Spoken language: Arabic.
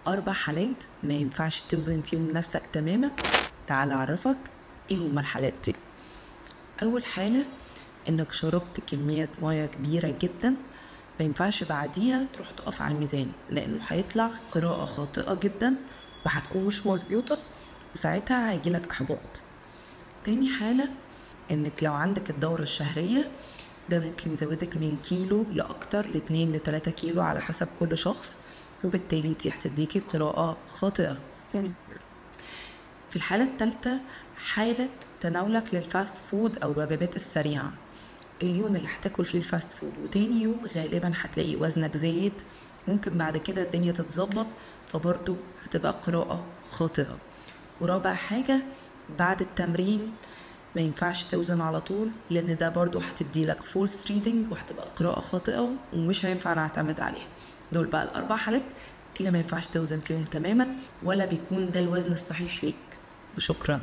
4 حالات ما ينفعش توزن فيهم نفسك تماما. تعال أعرفك إيه هما الحالات دي. أول حالة إنك شربت كمية مياه كبيرة جدا، ما ينفعش بعديها تروح تقف على الميزان، لأنه هيطلع قراءة خاطئة جدا وهتكون مش مظبوطة، وساعتها هيجيلك إحباط. تاني حالة إنك لو عندك الدورة الشهرية، ده ممكن يزودك من كيلو لأكتر ل2 ل3 كيلو على حسب كل شخص، وبالتالي دي هتديكي قراءة خاطئة. في الحالة الثالثة حالة تناولك للفاست فود أو الوجبات السريعة. اليوم اللي هتاكل فيه الفاست فود وتاني يوم غالبا هتلاقي وزنك زايد، ممكن بعد كده الدنيا تتظبط، فبرضو هتبقى قراءة خاطئة. ورابع حاجة بعد التمرين ما ينفعش توزن على طول، لان ده برضو هتدي لك فولس ريدنج وهتبقى قراءة خاطئة ومش هينفع نعتمد عليها. دول بقى ال4 حالات اللي ما ينفعش توزن فيهم تماما، ولا بيكون ده الوزن الصحيح ليك. وشكرا.